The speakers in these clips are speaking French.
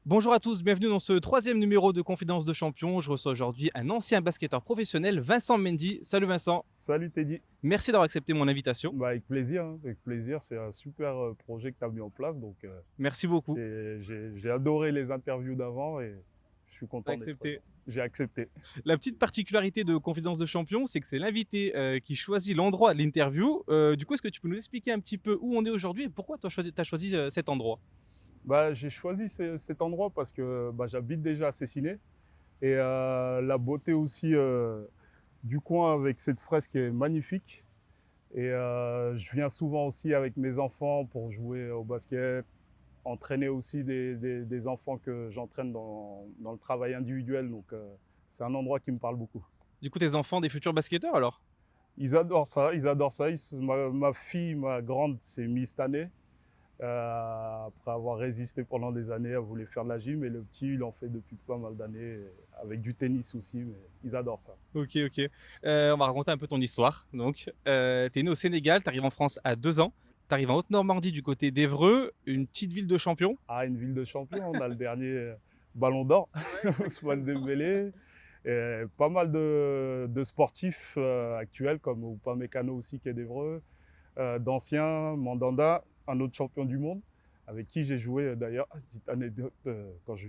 Bonjour à tous, bienvenue dans ce troisième numéro de Confidence de Champion. Je reçois aujourd'hui un ancien basketteur professionnel, Vincent Mendy. Salut Vincent, Salut Teddy. merci d'avoir accepté mon invitation. Bah, avec plaisir, hein, avec plaisir. C'est un super projet que tu as mis en place. Donc, Merci beaucoup j'ai adoré les interviews d'avant et je suis d'avoir content d'être accepté. présent. J'ai accepté. La petite particularité de Confidence de Champion, c'est que c'est l'invité qui choisit l'endroit de l'interview. Du coup, est-ce que tu peux nous expliquer un petit peu où on est aujourd'hui et pourquoi tu as choisi cet endroit? Bah, j'ai choisi cet endroit parce que bah, j'habite déjà à Cessiné et la beauté aussi du coin avec cette fresque est magnifique. Et je viens souvent aussi avec mes enfants pour jouer au basket, entraîner aussi des enfants que j'entraîne dans le travail individuel. Donc, c'est un endroit qui me parle beaucoup. Du coup, tes enfants, des futurs basketteurs alors? Ils adorent ça, ils adorent ça. Ma fille, ma grande, s'est mise cette année. Après avoir résisté pendant des années, elle voulait faire de la gym. Et le petit, il en fait depuis pas mal d'années, avec du tennis aussi. Mais ils adorent ça. Ok, ok. On va raconter un peu ton histoire. Donc, tu es né au Sénégal, tu arrives en France à 2 ans, tu arrives en Haute-Normandie du côté d'Évreux, une petite ville de champions. Ah, une ville de champions, on a le dernier ballon d'or, Ousmane Dembélé. Et pas mal de sportifs actuels comme Upamecano aussi qui est d'Evreux, d'anciens, Mandanda, un autre champion du monde, avec qui j'ai joué d'ailleurs, petite anecdote, quand je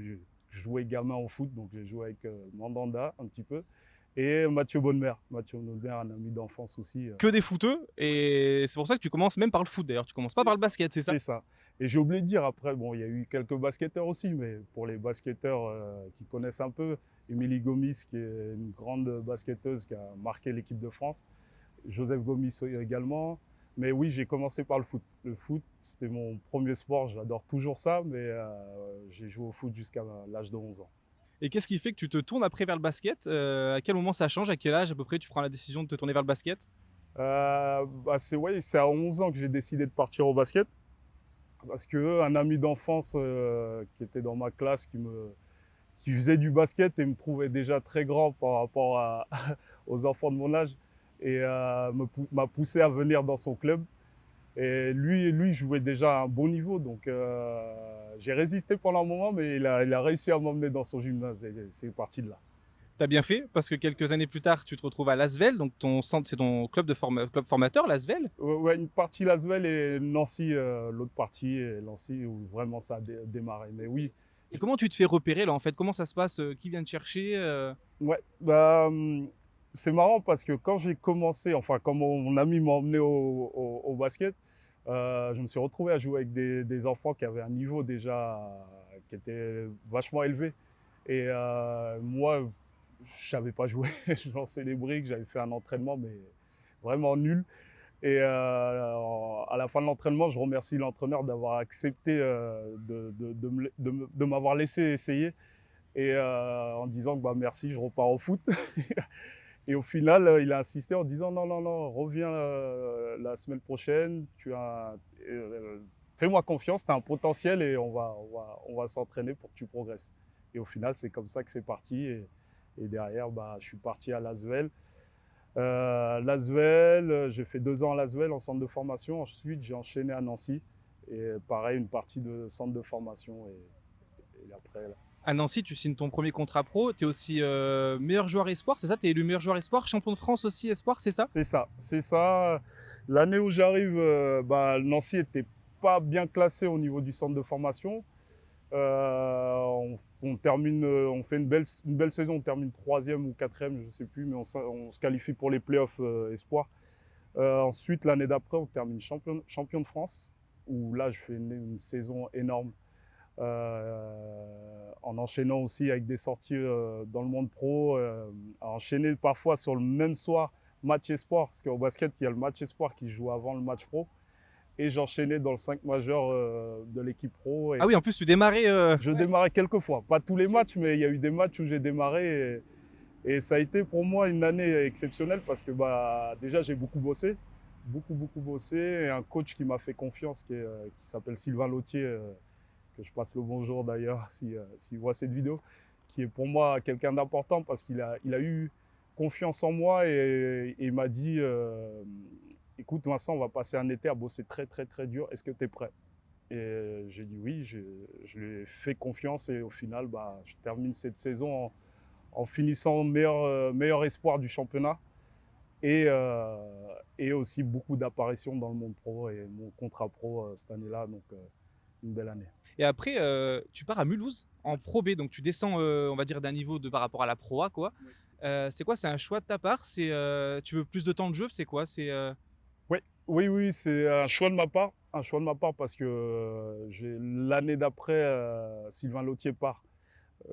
jouais gamin au foot, donc j'ai joué avec Mandanda un petit peu, et Mathieu Bonnemer, un ami d'enfance aussi. Que des footeux et c'est pour ça que tu commences même par le foot d'ailleurs, tu commences pas C'est par le ça. basket, c'est ça? C'est ça. Et j'ai oublié de dire après, bon, il y a eu quelques basketteurs aussi, mais pour les basketteurs qui connaissent un peu, Émilie Gomis, qui est une grande basketteuse qui a marqué l'équipe de France, Joseph Gomis également. Mais oui, j'ai commencé par le foot. Le foot, c'était mon premier sport, j'adore toujours ça, mais j'ai joué au foot jusqu'à l'âge de 11 ans. Et qu'est-ce qui fait que tu te tournes après vers le basket? À quel moment ça change? À quel âge à peu près tu prends la décision de te tourner vers le basket? Bah, c'est à 11 ans que j'ai décidé de partir au basket, parce qu'un ami d'enfance qui était dans ma classe, qui faisait du basket et me trouvait déjà très grand par rapport aux enfants de mon âge et m'a poussé à venir dans son club. Et lui jouait déjà à un bon niveau, donc j'ai résisté pendant un moment, mais il a réussi à m'emmener dans son gymnase et c'est parti de là. T'as bien fait parce que quelques années plus tard, tu te retrouves à l'Asvel, donc ton centre, c'est ton club formateur, l'Asvel. Ouais, une partie Lasvel et Nancy, l'autre partie, et Nancy où vraiment ça a démarré. Mais oui, Et comment tu te fais repérer là en fait? Comment ça se passe? Qui vient te chercher? ouais, bah, c'est marrant parce que quand j'ai commencé, enfin quand mon ami m'a emmené au basket, je me suis retrouvé à jouer avec des enfants qui avaient un niveau déjà qui était vachement élevé. Et moi, je savais pas jouer, je lançais les briques, j'avais fait un entraînement, mais vraiment nul. Et à la fin de l'entraînement, je remercie l'entraîneur d'avoir accepté de m'avoir laissé essayer et en disant que bah, merci, je repars au foot. Et au final, il a insisté en disant non, non, non, reviens la semaine prochaine, fais-moi confiance, tu as un potentiel et on va s'entraîner pour que tu progresses. Et au final, c'est comme ça que c'est parti. Et derrière, bah, je suis parti à Lasvel. Lasvel, j'ai fait 2 ans à Lasvel en centre de formation. Ensuite, j'ai enchaîné à Nancy. Et pareil, une partie de centre de formation. Et après, là. À Nancy, tu signes ton premier contrat pro, tu es aussi meilleur joueur espoir, c'est ça? Tu es élu meilleur joueur espoir, champion de France aussi espoir, c'est ça? C'est ça, c'est ça. L'année où j'arrive, bah, Nancy était pas bien classé au niveau du centre de formation. On termine, on fait une belle saison, on termine troisième ou quatrième, je ne sais plus, mais on se qualifie pour les playoffs espoir. Ensuite, l'année d'après, on termine champion de France, où là, je fais une saison énorme. En enchaînant aussi avec des sorties dans le monde pro, à enchaîner parfois sur le même soir match espoir, parce qu'au basket, il y a le match espoir qui joue avant le match pro. Et j'enchaînais dans le 5 majeur de l'équipe pro. Ah Et oui, en plus tu démarrais. je démarrais quelques fois, pas tous les matchs, mais il y a eu des matchs où j'ai démarré. Et ça a été pour moi une année exceptionnelle parce que bah, déjà j'ai beaucoup bossé, beaucoup bossé. Et un coach qui m'a fait confiance qui s'appelle Sylvain Lautier, que je passe le bonjour d'ailleurs s'il voit cette vidéo, qui est pour moi quelqu'un d'important parce qu'il a eu confiance en moi et il m'a dit écoute Vincent, on va passer un été à bosser très très très dur, est-ce que tu es prêt? Et j'ai dit oui, je lui ai fait confiance et au final, je termine cette saison en finissant meilleur espoir du championnat et, euh, et aussi beaucoup d'apparitions dans le monde pro et mon contrat pro cette année-là, donc une belle année. Et après, tu pars à Mulhouse en Ouais. Pro B, donc tu descends, on va dire d'un niveau de par rapport à la Pro A, quoi. Oui. C'est quoi? C'est un choix de ta part? C'est, tu veux plus de temps de jeu? C'est quoi? C'est, Oui, oui, oui, c'est un choix de ma part parce que j'ai l'année d'après, Sylvain Lautier part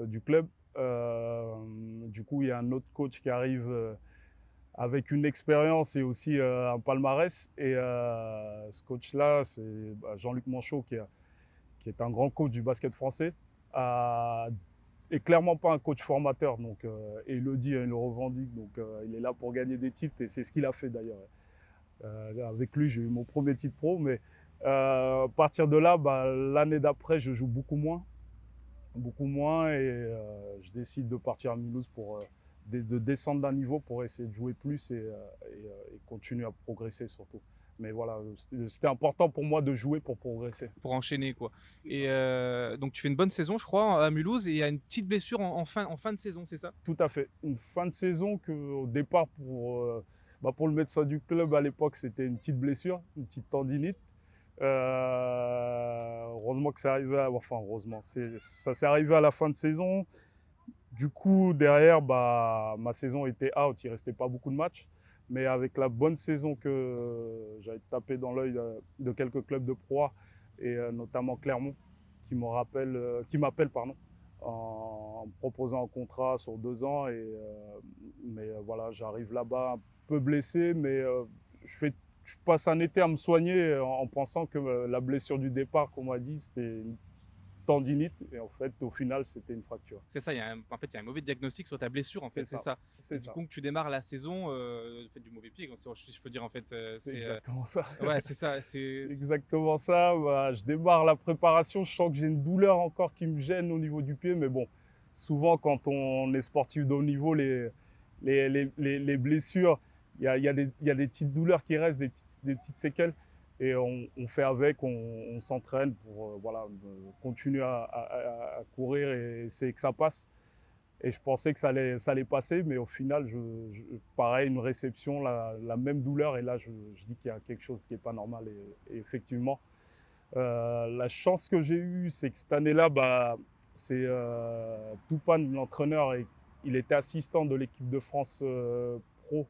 du club. Du coup, il y a un autre coach qui arrive avec une expérience et aussi un palmarès. Et ce coach-là, c'est Jean-Luc Manchot, qui est un grand coach du basket français, euh, et clairement pas un coach formateur. Donc, et il le dit, hein, il le revendique. Donc, il est là pour gagner des titres et c'est ce qu'il a fait d'ailleurs. Avec lui, j'ai eu mon premier titre pro, mais à partir de là, l'année d'après, je joue beaucoup moins, et je décide de partir à Mulhouse pour de descendre d'un niveau pour essayer de jouer plus et continuer à progresser surtout. Mais voilà, c'était important pour moi de jouer pour progresser. pour enchaîner, quoi? C'est Et ça. donc tu fais une bonne saison, je crois, à Mulhouse et il y a une petite blessure en fin de saison, c'est ça? Tout à fait. Une fin de saison que, au départ, pour le médecin du club à l'époque, c'était une petite blessure, une petite tendinite. Heureusement que c'est arrivé, enfin heureusement, ça s'est arrivé à la fin de saison. Du coup, derrière, ma saison était out, il ne restait pas beaucoup de matchs. Mais avec la bonne saison que j'avais tapé dans l'œil de quelques clubs de Pro A, et notamment Clermont, qui m'appelle pardon, en me proposant un contrat sur 2 ans. Mais voilà, j'arrive là-bas un peu blessé, mais je passe un été à me soigner en pensant que la blessure du départ, qu'on m'a dit, c'était une tendinite. Et en fait, au final, c'était une fracture. C'est ça, il y a un mauvais diagnostic sur ta blessure, en C'est fait, c'est ça, ça. Et c'est du ça. coup, tu démarres la saison, fait du mauvais pied, si je peux dire, en fait, C'est exactement ça. ouais, c'est ça, C'est exactement ça. Je démarre la préparation, je sens que j'ai une douleur encore qui me gêne au niveau du pied, mais bon, souvent quand on est sportif de haut niveau, les blessures, il y a des petites douleurs qui restent, des petites séquelles, et on fait avec, on s'entraîne pour voilà, continuer à courir et essayer que ça passe. Et je pensais que ça allait passer, mais au final, pareil, une réception, la même douleur. Et là, je dis qu'il y a quelque chose qui n'est pas normal. Et effectivement, la chance que j'ai eue, c'est que cette année-là, c'est Toupane, l'entraîneur, et il était assistant de l'équipe de France pro,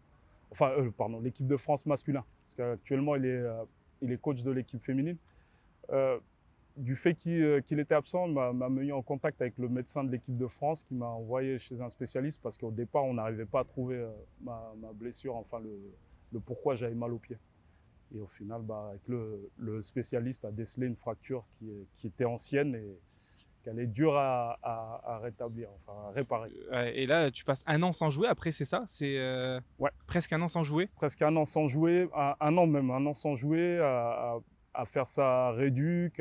enfin, pardon, l'équipe de France masculin. Parce qu'actuellement, il est coach de l'équipe féminine. Euh, du fait qu'il était absent, il m'a mis en contact avec le médecin de l'équipe de France qui m'a envoyé chez un spécialiste parce qu'au départ, on n'arrivait pas à trouver ma blessure, enfin le pourquoi j'avais mal au pied. Et au final, avec le spécialiste a décelé une fracture qui était ancienne et qu'elle est dure à rétablir, enfin à réparer. Ouais, et là, tu passes un an sans jouer après, c'est ça? C'est, Ouais, presque un an sans jouer? presque un an sans jouer, un an même, un an sans jouer, à faire sa réduc.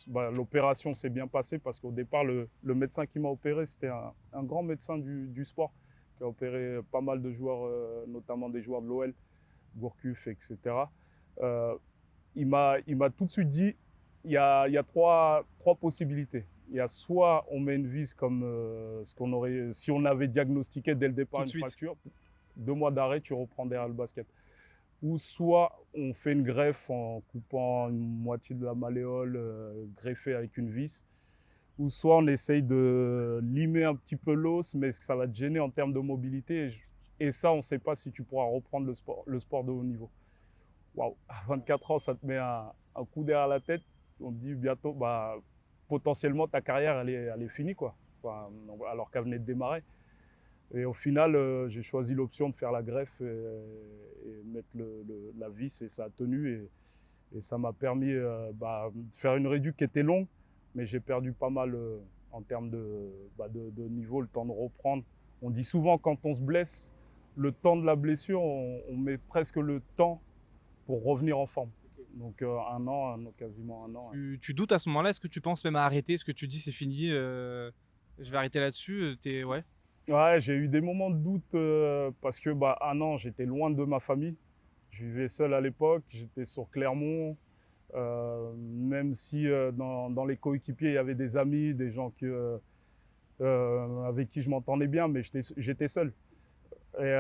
L'opération s'est bien passée parce qu'au départ, le médecin qui m'a opéré, c'était un grand médecin du sport qui a opéré pas mal de joueurs, notamment des joueurs de l'OL, Gourcuff, etc. Euh, il m'a tout de suite dit, il y a trois possibilités. Il y a soit on met une vis comme ce qu'on aurait, si on avait diagnostiqué dès le départ Tout de une suite? fracture, 2 mois d'arrêt, tu reprends derrière le basket. Ou soit on fait une greffe en coupant une moitié de la malléole, greffée avec une vis. Ou soit on essaye de limer un petit peu l'os, mais ça va te gêner en termes de mobilité. Et ça, on ne sait pas si tu pourras reprendre le sport de haut niveau. Waouh, à 24 ans, ça te met un coup derrière la tête. On te dit bientôt, potentiellement, ta carrière, elle est finie, quoi. Enfin, alors qu'elle venait de démarrer. Et au final, j'ai choisi l'option de faire la greffe et mettre la vis, et ça a tenu. Et ça m'a permis de faire une réduc qui était longue, mais j'ai perdu pas mal en termes de niveau, le temps de reprendre. On dit souvent quand on se blesse, le temps de la blessure, on met presque le temps pour revenir en forme. Donc quasiment un an. Ouais. Tu doutes à ce moment-là? Est-ce que tu penses même à arrêter? Est-ce que tu dis: «C'est fini, je vais arrêter là-dessus», tu ouais? Ouais, j'ai eu des moments de doute parce que un an, j'étais loin de ma famille. Je vivais seul à l'époque, j'étais sur Clermont. Même si dans les coéquipiers, il y avait des amis, des gens avec qui je m'entendais bien, mais j'étais seul. Et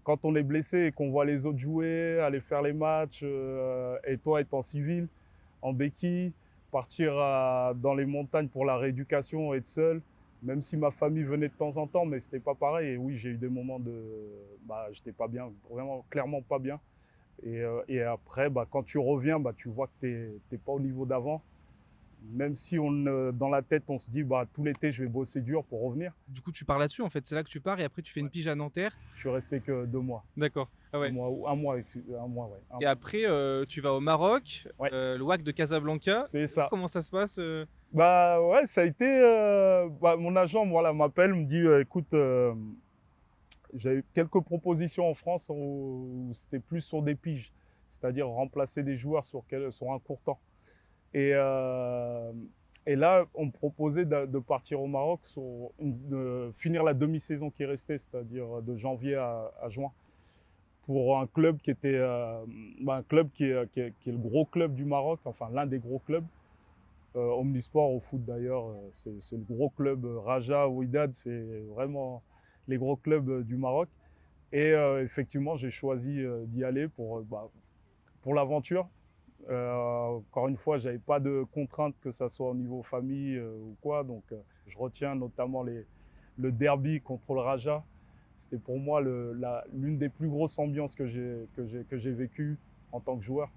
quand on est blessé et qu'on voit les autres jouer, aller faire les matchs, et toi être en civil, en béquille, partir dans les montagnes pour la rééducation, être seul, même si ma famille venait de temps en temps, mais c'était pas pareil. Et oui, j'ai eu des moments j'étais pas bien, vraiment clairement pas bien. Et après, quand tu reviens, tu vois que t'es pas au niveau d'avant. Même si dans la tête, on se dit, tout l'été, je vais bosser dur pour revenir. Du coup, tu pars là-dessus, en fait, c'est là que tu pars et après tu fais une Ouais. pige à Nanterre? Je suis resté que 2 mois. D'accord. Ah Un ouais. mois, ou un mois, un mois, ouais. Et après, tu vas au Maroc, Ouais, le WAC de Casablanca. c'est ça. Comment ça se passe? Bah ouais, ça a été. Mon agent, voilà, m'appelle, me dit, écoute, j'ai eu quelques propositions en France où c'était plus sur des piges, c'est-à-dire remplacer des joueurs sur un court temps. Et, euh, et là, on me proposait de partir au Maroc, de finir la demi-saison qui restait, c'est-à-dire de janvier à juin, pour un club qui était un club qui est le gros club du Maroc, enfin l'un des gros clubs. Omnisport au foot d'ailleurs, c'est le gros club. Raja, Wydad, c'est vraiment les gros clubs du Maroc. Et effectivement, j'ai choisi d'y aller pour l'aventure. Encore une fois, j'avais pas de contraintes, que ça soit au niveau famille ou quoi. Donc, je retiens notamment le derby contre le Raja. C'était pour moi l'une des plus grosses ambiances que j'ai vécues en tant que joueur.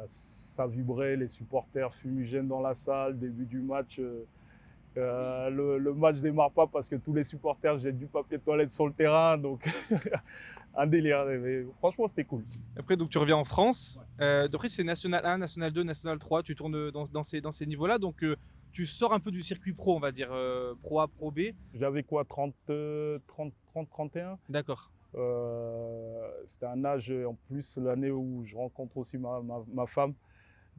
Ça vibrait, les supporters fumigènes dans la salle, début du match. Le match démarre pas parce que tous les supporters jettent du papier toilette sur le terrain. Donc, un délire. Mais franchement, c'était cool. Après, donc tu reviens en France. Après, c'est National 1, National 2, National 3. Tu tournes dans ces niveaux-là. Donc, tu sors un peu du circuit pro, on va dire, pro A, pro B. J'avais quoi, 31. D'accord. C'était un âge, en plus, l'année où je rencontre aussi ma femme.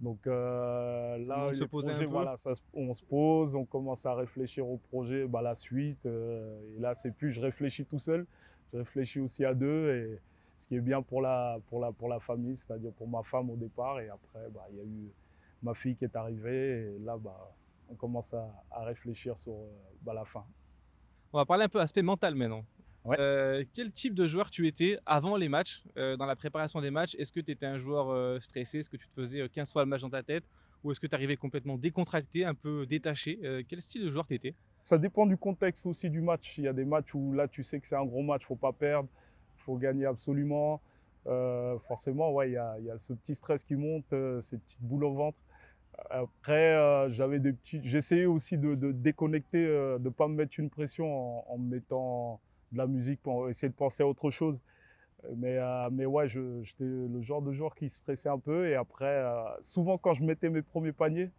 Donc C'est le moment là, de se les poser un projets, peu. voilà, on se pose, on commence à réfléchir au projet, la suite. Et là, c'est plus je réfléchis tout seul, je réfléchis aussi à deux. Et ce qui est bien pour la famille, c'est-à-dire pour ma femme au départ. Et après, il y a eu ma fille qui est arrivée. Et là, on commence à réfléchir sur la fin. On va parler un peu aspect mental maintenant. Ouais. Quel type de joueur tu étais avant les matchs, dans la préparation des matchs? Est-ce que tu étais un joueur stressé? Est-ce que tu te faisais 15 fois le match dans ta tête? Ou est-ce que tu arrivais complètement décontracté, un peu détaché? Quel style de joueur tu étais? Ça dépend du contexte aussi du match. Il y a des matchs où là, tu sais que c'est un gros match, il ne faut pas perdre, il faut gagner absolument. Forcément, ouais, il y a ce petit stress qui monte, ces petites boules au ventre. Après, j'essayais aussi de déconnecter, de ne pas me mettre une pression en me mettant de la musique pour essayer de penser à autre chose. Mais ouais, j'étais le genre de joueur qui stressait un peu. Et après, souvent quand je mettais mes premiers paniers,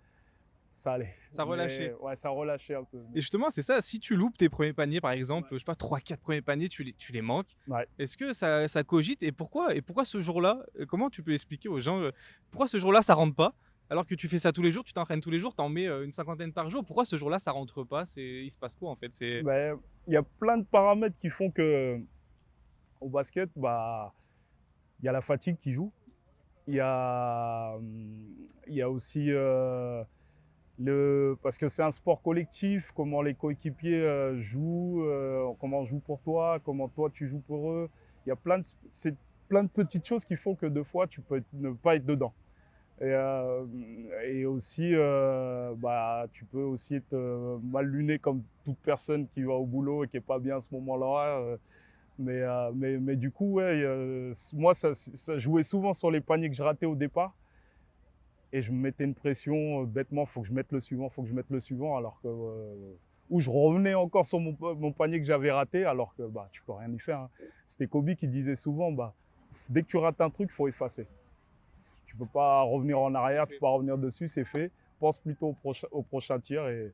ça allait. Ça relâchait. Mais ouais, ça relâchait un peu. Et justement, c'est ça, si tu loupes tes premiers paniers, par exemple, Ouais. je sais pas, 3, 4 premiers paniers, tu les manques. Ouais. Est-ce que ça cogite et pourquoi? Et pourquoi ce jour-là, comment tu peux expliquer aux gens, pourquoi ce jour-là ça rentre pas? Alors que tu fais ça tous les jours, tu t'entraînes tous les jours, tu en mets, une cinquantaine par jour. Pourquoi ce jour-là ça rentre pas? Il se passe quoi en fait? Ben, il y a plein de paramètres qui font que au basket, il y a la fatigue qui joue. Il y a aussi parce que c'est un sport collectif, comment les coéquipiers jouent, comment on joue pour toi, comment toi tu joues pour eux. Il y a c'est plein de petites choses qui font que deux fois tu peux ne pas être dedans. Et aussi, tu peux aussi être mal luné comme toute personne qui va au boulot et qui n'est pas bien à ce moment-là. Mais du coup, ouais, moi, ça jouait souvent sur les paniers que je ratais au départ. Et je me mettais une pression bêtement, il faut que je mette le suivant, il faut que je mette le suivant. Alors que, ou je revenais encore sur mon panier que j'avais raté, alors que tu peux rien y faire. Hein. C'était Kobe qui disait souvent, dès que tu rates un truc, il faut effacer. Tu ne peux pas revenir en arrière, tu ne peux pas revenir dessus, c'est fait. Pense plutôt au prochain tir et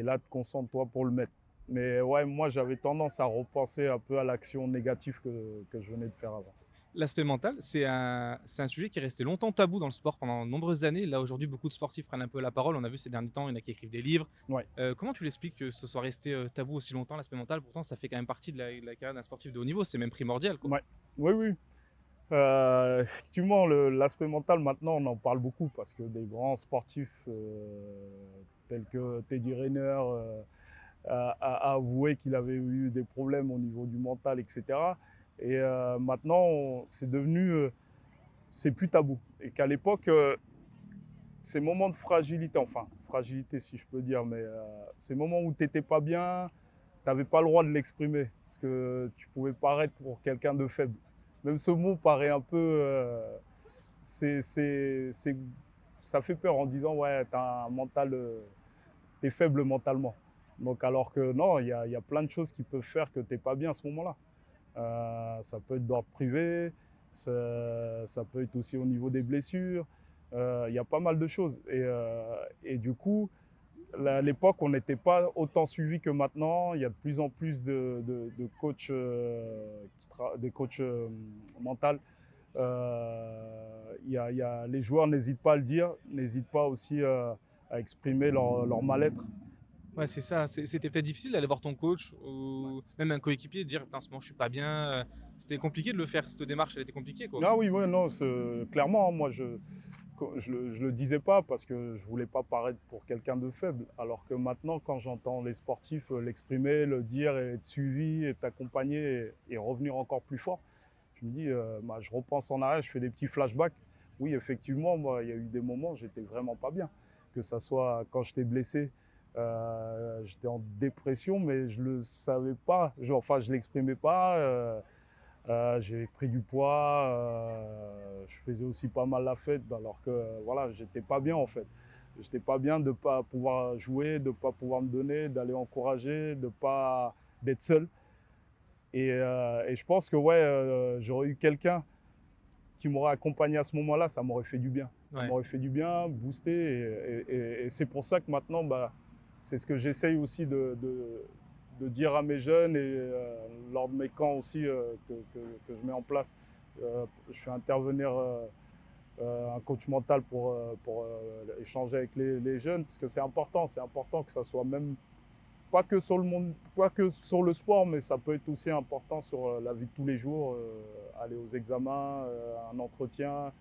là, concentre-toi pour le mettre. Mais ouais, moi, j'avais tendance à repenser un peu à l'action négative que je venais de faire avant. L'aspect mental, c'est un sujet qui est resté longtemps tabou dans le sport pendant de nombreuses années. Là, aujourd'hui, beaucoup de sportifs prennent un peu la parole. On a vu ces derniers temps, il y en a qui écrivent des livres. Ouais. Comment tu l'expliques que ce soit resté tabou aussi longtemps, l'aspect mental? Pourtant, ça fait quand même partie de la carrière d'un sportif de haut niveau. C'est même primordial, quoi. Ouais. Oui, oui. Effectivement, l'aspect mental, maintenant, on en parle beaucoup parce que des grands sportifs tels que Teddy Riner a avoué qu'il avait eu des problèmes au niveau du mental, etc. Et maintenant, c'est devenu, c'est plus tabou. Et qu'à l'époque, ces moments de fragilité, enfin, fragilité si je peux dire, mais ces moments où tu n'étais pas bien, tu n'avais pas le droit de l'exprimer parce que tu pouvais paraître pour quelqu'un de faible. Même ce mot paraît un peu. C'est, c'est- c'est- Ça fait peur en disant ouais, t'as un mental, t'es faible mentalement. Donc alors que non, il y a plein de choses qui peuvent faire que t'es pas bien à ce moment-là. Ça peut être d'ordre privé, ça peut être aussi au niveau des blessures. Il y a pas mal de choses. Et du coup, à l'époque, on n'était pas autant suivi que maintenant. Il y a de plus en plus de coachs, des coachs mentaux. Les joueurs n'hésitent pas à le dire, n'hésitent pas aussi à exprimer leur mal-être. Ouais, c'est ça. C'était peut-être difficile d'aller voir ton coach ou même un coéquipier et de dire: «Putain, en ce moment, je suis pas bien», c'était compliqué de le faire, cette démarche, elle était compliquée, quoi? Ah oui, ouais, non, clairement, moi, je le disais pas parce que je voulais pas paraître pour quelqu'un de faible. Alors que maintenant, quand j'entends les sportifs l'exprimer, le dire et être suivi, être accompagné et revenir encore plus fort, je me dis, bah, je repense en arrière, je fais des petits flashbacks. Oui, effectivement, moi, il y a eu des moments où j'étais vraiment pas bien. Que ça soit quand j'étais blessé, j'étais en dépression, mais je le savais pas. Enfin, je l'exprimais pas. J'ai pris du poids, je faisais aussi pas mal la fête alors que voilà, j'étais pas bien en fait. J'étais pas bien de pas pouvoir jouer, de pas pouvoir me donner, d'aller encourager, d'être seul. Et je pense que ouais, j'aurais eu quelqu'un qui m'aurait accompagné à ce moment-là, ça m'aurait fait du bien. Ça Ouais. m'aurait fait du bien, booster. Et c'est pour ça que maintenant, bah, c'est ce que j'essaye aussi de dire à mes jeunes et lors de mes camps aussi que je mets en place. Je fais intervenir un coach mental pour échanger avec les jeunes parce que c'est important que ça soit même pas que sur le monde, pas que sur le sport, mais ça peut être aussi important sur la vie de tous les jours, aller aux examens, un entretien,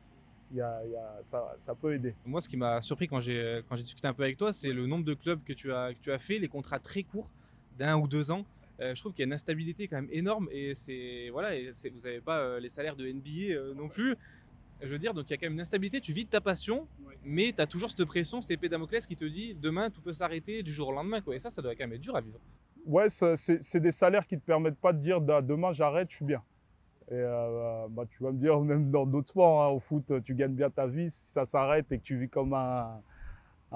ça peut aider. Moi, ce qui m'a surpris quand j'ai discuté un peu avec toi, c'est le nombre de clubs que tu as fait, les contrats très courts, d'1 ou 2 ans. Je trouve qu'il y a une instabilité quand même énorme et c'est voilà et c'est vous n'avez pas, les salaires de NBA, non plus. Je veux dire, donc il y a quand même une instabilité, tu vis de ta passion, Ouais. mais tu as toujours cette pression, cette épée Damoclès qui te dit: «Demain, tout peut s'arrêter du jour au lendemain», quoi et ça doit quand même être dur à vivre. Ouais, c'est des salaires qui ne te permettent pas de dire demain j'arrête, je suis bien. Et bah, tu vas me dire, même dans d'autres sports, hein, au foot, tu gagnes bien ta vie. Si ça s'arrête et que tu vis comme un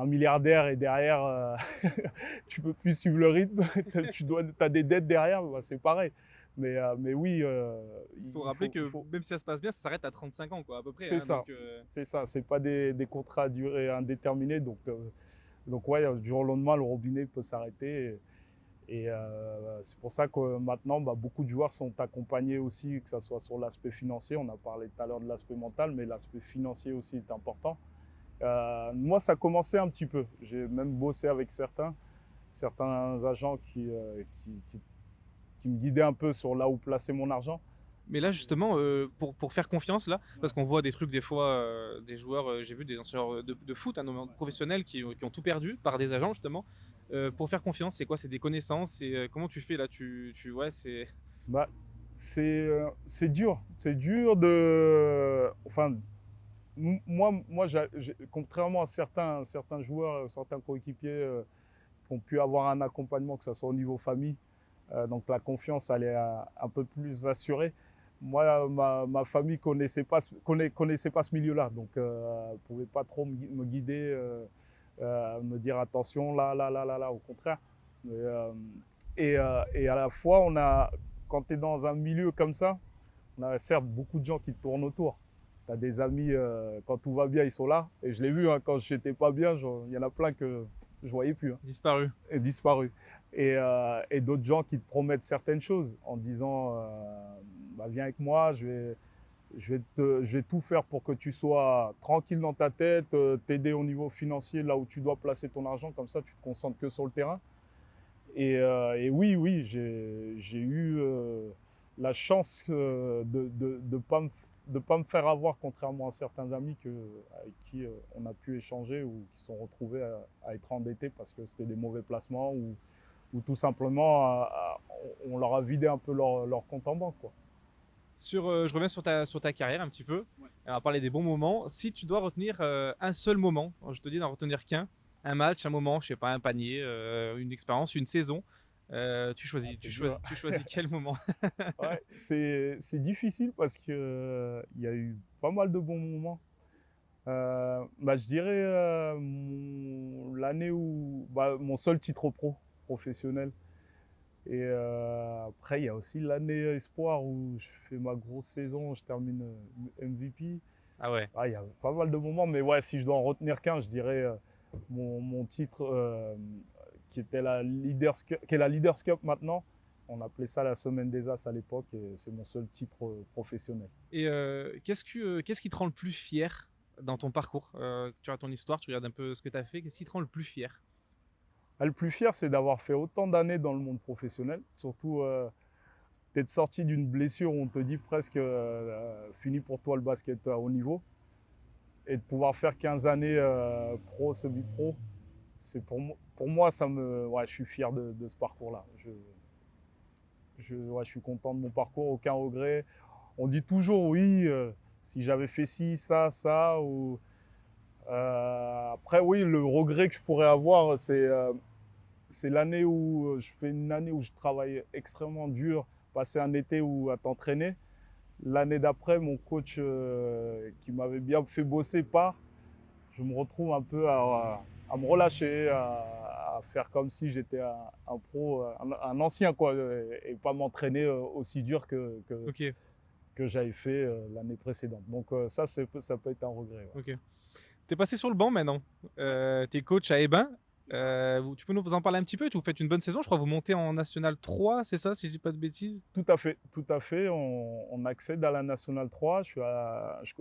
milliardaire et derrière, tu peux plus suivre le rythme, tu as des dettes derrière, bah, c'est pareil. Mais oui, Il faut il rappeler faut, il que faut. même si ça se passe bien, ça s'arrête à 35 ans, quoi, à peu près, C'est hein, ça, donc c'est ça. C'est pas des contrats à durée indéterminée. Donc ouais, du jour au lendemain, le robinet peut s'arrêter. Et c'est pour ça que maintenant, bah, beaucoup de joueurs sont accompagnés aussi, que ce soit sur l'aspect financier. On a parlé tout à l'heure de l'aspect mental, mais l'aspect financier aussi est important. Moi, ça commençait un petit peu. J'ai même bossé avec certains agents qui me guidaient un peu sur là où placer mon argent. mais là justement, pour faire confiance là, Ouais. parce qu'on voit des trucs des fois, des joueurs, j'ai vu des anciens joueurs de foot, hein, professionnels qui ont tout perdu par des agents justement. Pour faire confiance, c'est quoi? C'est des connaissances? C'est, comment tu fais là? Tu ouais, c'est Bah, c'est dur. C'est dur de. Enfin, moi contrairement à certains joueurs, certains coéquipiers qui ont pu avoir un accompagnement, que ce soit au niveau famille, donc la confiance, elle est un peu plus assurée. Moi, ma famille connaissait pas ce milieu-là, donc elle ne pouvait pas trop me guider, me dire attention, là, là, là, là, là, au contraire. Mais, et à la fois, quand tu es dans un milieu comme ça, on a certes beaucoup de gens qui te tournent autour. Tu as des amis, quand tout va bien, ils sont là. Et je l'ai vu, hein, quand j'étais pas bien, il y en a plein que je voyais plus, hein, disparu. et disparu. Et d'autres gens qui te promettent certaines choses en disant bah, viens avec moi, je vais tout faire pour que tu sois tranquille dans ta tête, t'aider au niveau financier là où tu dois placer ton argent, comme ça tu te concentres que sur le terrain. Et oui, oui, j'ai eu la chance de ne pas de pas me faire avoir, contrairement à certains amis avec qui on a pu échanger ou qui sont retrouvés à être endettés parce que c'était des mauvais placements ou tout simplement on leur a vidé un peu leur compte en banque, quoi. Je reviens sur ta carrière un petit peu. On va parler des bons moments. Si tu dois retenir un seul moment, je te dis d'en retenir qu'un, un match, un moment, je sais pas, un panier, une expérience, une saison, Ah, c'est dur. tu choisis quel moment? Ouais, c'est difficile parce que il y a eu pas mal de bons moments. Bah, je dirais l'année où mon seul titre professionnel. Et après, il y a aussi l'année espoir où je fais ma grosse saison, je termine MVP. Ah ouais. Ah, il y a pas mal de moments, mais ouais, si je dois en retenir qu'un, je dirais mon titre qui était qui est la Leaders Cup maintenant. On appelait ça la Semaine des As à l'époque et c'est mon seul titre professionnel. Et qu'est-ce qui te rend le plus fier dans ton parcours? Tu as ton histoire, tu regardes un peu ce que tu as fait, qu'est-ce qui te rend le plus fier? Ah, le plus fier, c'est d'avoir fait autant d'années dans le monde professionnel, surtout d'être sorti d'une blessure où on te dit presque fini pour toi le basket à haut niveau et de pouvoir faire 15 années pro, semi-pro. C'est pour moi, ouais, je suis fier de ce parcours-là. Ouais, je suis content de mon parcours, aucun regret. On dit toujours oui, si j'avais fait ci, ça, ou après oui, le regret que je pourrais avoir, c'est l'année où je fais une année où je travaille extrêmement dur, passer un été où à t'entraîner. L'année d'après, mon coach qui m'avait bien fait bosser part. Je me retrouve un peu à me relâcher, à faire comme si j'étais un pro, un ancien, quoi, et pas m'entraîner aussi dur OK, que j'avais fait l'année précédente. Donc ça peut être un regret. Ouais. OK. Tu es passé sur le banc maintenant. Tu es coach à Ebin. Tu peux nous en parler un petit peu? Vous faites une bonne saison, je crois, vous montez en national 3, c'est ça, si je dis pas de bêtises? Tout à fait, tout à fait. On accède à la Nationale 3.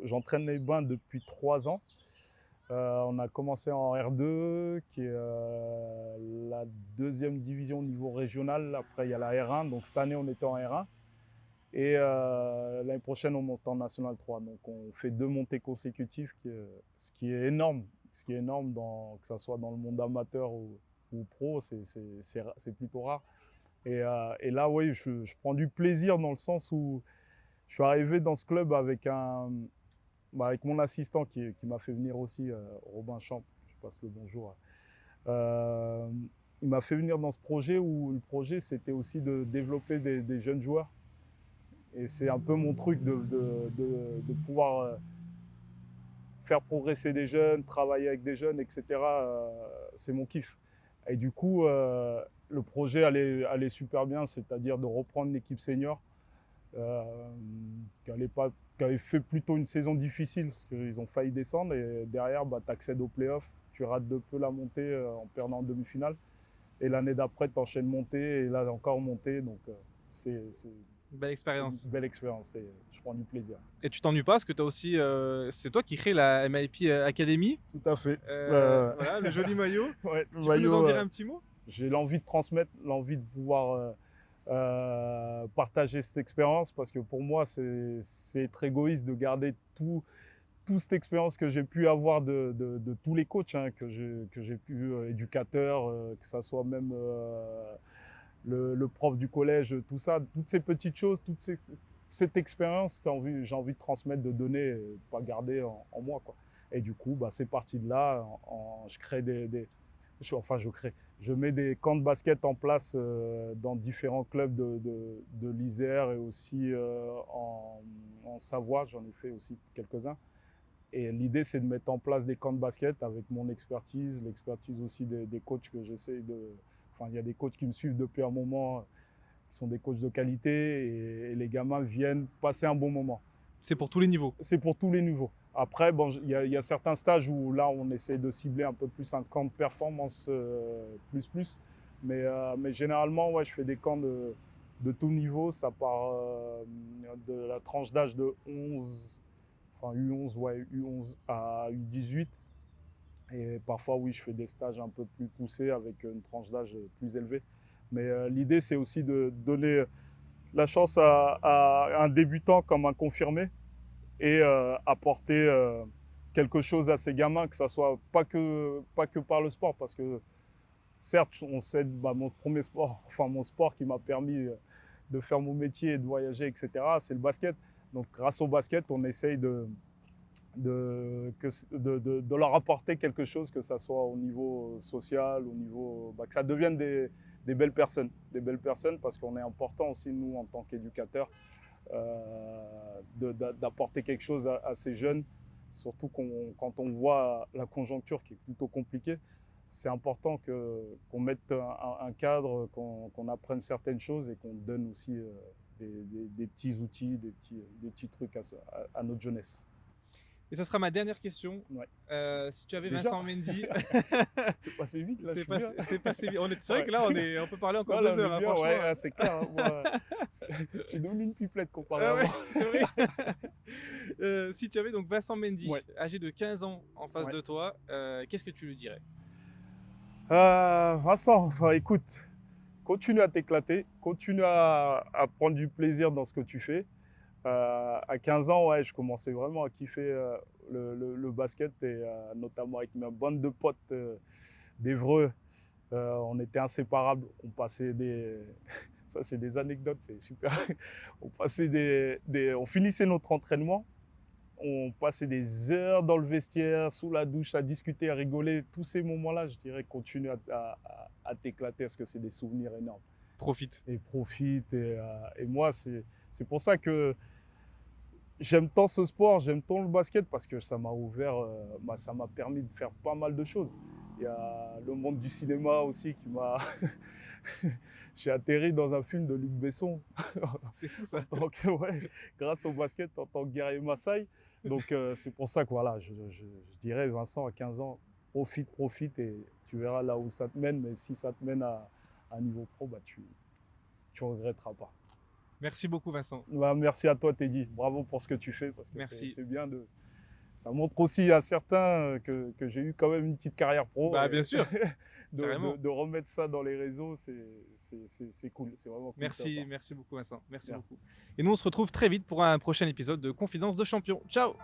J'entraîne les bains depuis 3 ans. On a commencé en R2, qui est la deuxième division au niveau régional. Après, il y a la R1. Donc cette année, on était en R1. Et l'année prochaine, on monte en National 3. Donc on fait 2 montées consécutives, ce qui est énorme. Ce qui est énorme, que ce soit dans le monde amateur ou pro, c'est plutôt rare. Et là, oui, je prends du plaisir dans le sens où je suis arrivé dans ce club avec mon assistant qui m'a fait venir aussi, Robin Champ, je passe le bonjour. Euh, il m'a fait venir dans ce projet où le projet, c'était aussi de développer des jeunes joueurs. Et c'est un peu mon truc de pouvoir faire progresser des jeunes, travailler avec des jeunes, etc. C'est mon kiff. Et du coup, le projet allait super bien, c'est-à-dire de reprendre l'équipe senior euh, qui avait fait plutôt une saison difficile parce qu'ils ont failli descendre et derrière, tu accèdes aux playoffs, tu rates de peu la montée en perdant en demi-finale. Et l'année d'après, tu enchaînes montée et là encore montée. Donc c'est Belle une expérience. belle expérience et je prends du plaisir. Et tu t'ennuies pas parce que tu as aussi, c'est toi qui crée la MIP Academy, Tout à fait. voilà, le joli maillot. Ouais, le Tu peux nous en maillot, dire un petit mot? j'ai l'envie de transmettre, l'envie de pouvoir partager cette expérience parce que pour moi, c'est être égoïste de garder toute cette expérience que j'ai pu avoir de tous les coachs que j'ai pu, éducateurs, que ça soit même le prof du collège, tout ça, toutes ces petites choses, cette expérience que j'ai envie de transmettre, de donner, pas garder en moi, quoi. Et du coup, c'est parti de là. Je crée je mets des camps de basket en place dans différents clubs de l'Isère et aussi en Savoie. J'en ai fait aussi quelques-uns. Et l'idée, c'est de mettre en place des camps de basket avec mon expertise, l'expertise aussi des coachs que j'essaie de. Enfin, il y a des coachs qui me suivent depuis un moment, qui sont des coachs de qualité, et les gamins viennent passer un bon moment. C'est pour tous les niveaux. C'est pour tous les niveaux. Après, bon, il y a certains stages où là, on essaie de cibler un peu plus un camp de performance plus. Mais généralement, ouais, je fais des camps de tout niveau. Ça part de la tranche d'âge de 11, enfin U11, ouais, U11 à U18. Et parfois, oui, je fais des stages un peu plus poussés avec une tranche d'âge plus élevée. Mais l'idée, c'est aussi de donner la chance à un débutant comme un confirmé et apporter quelque chose à ces gamins, que ça soit pas que par le sport, parce que certes, on sait, mon premier sport, enfin mon sport qui m'a permis de faire mon métier et de voyager, etc., c'est le basket. Donc grâce au basket, on essaye de leur apporter quelque chose, que ça soit au niveau social, au niveau, que ça devienne des des belles personnes, parce qu'on est important aussi, nous, en tant qu'éducateurs, d'apporter quelque chose à ces jeunes, surtout quand on voit la conjoncture qui est plutôt compliquée. C'est important qu'on mette un cadre, qu'on apprenne certaines choses et qu'on donne aussi des petits outils, des petits trucs à notre jeunesse. Et ce sera ma dernière question. Ouais. Si tu avais Déjà, Vincent Mendy, c'est passé vite là, je suis bien. c'est passé vite. C'est vrai Ouais. que là, on peut parler encore Non, là, deux on heures, est hein, bien, franchement. ouais, c'est clair, hein, moi, je suis devenu une pipelette comparé Ah à ouais, avant. c'est vrai. Si tu avais donc Vincent Mendy, Ouais, âgé de 15 ans, en face ouais. de toi, qu'est-ce que tu lui dirais? Vincent, enfin, écoute, continue à t'éclater, continue à prendre du plaisir dans ce que tu fais. À 15 ans, ouais, je commençais vraiment à kiffer le basket, et notamment avec ma bande de potes d'Évreux. On était inséparables. On passait des. Ça, c'est des anecdotes, c'est super. On finissait notre entraînement. On passait des heures dans le vestiaire, sous la douche, à discuter, à rigoler. Tous ces moments-là, je dirais, continue à t'éclater, parce que c'est des souvenirs énormes. Profite. Et profite. Et moi, c'est pour ça que j'aime tant ce sport, j'aime tant le basket, parce que ça m'a ouvert, ça m'a permis de faire pas mal de choses. Il y a le monde du cinéma aussi qui m'a. J'ai atterri dans un film de Luc Besson C'est fou en ça. tant que, ouais, grâce au basket, en tant que guerrier Maasai. Donc c'est pour ça que voilà, je dirais, Vincent, à 15 ans, profite, et tu verras là où ça te mène. Mais si ça te mène à un niveau pro, tu regretteras pas. Merci beaucoup, Vincent. Merci à toi, Teddy. Bravo pour ce que tu fais, parce que Merci. c'est bien de. Ça montre aussi à certains que j'ai eu quand même une petite carrière pro, Bah, et bien sûr, carrément. de remettre ça dans les réseaux, c'est cool. C'est vraiment cool de ta Merci, part. merci beaucoup, Vincent. Merci Merci. beaucoup. Et nous, on se retrouve très vite pour un prochain épisode de Confidence de Champion. Ciao!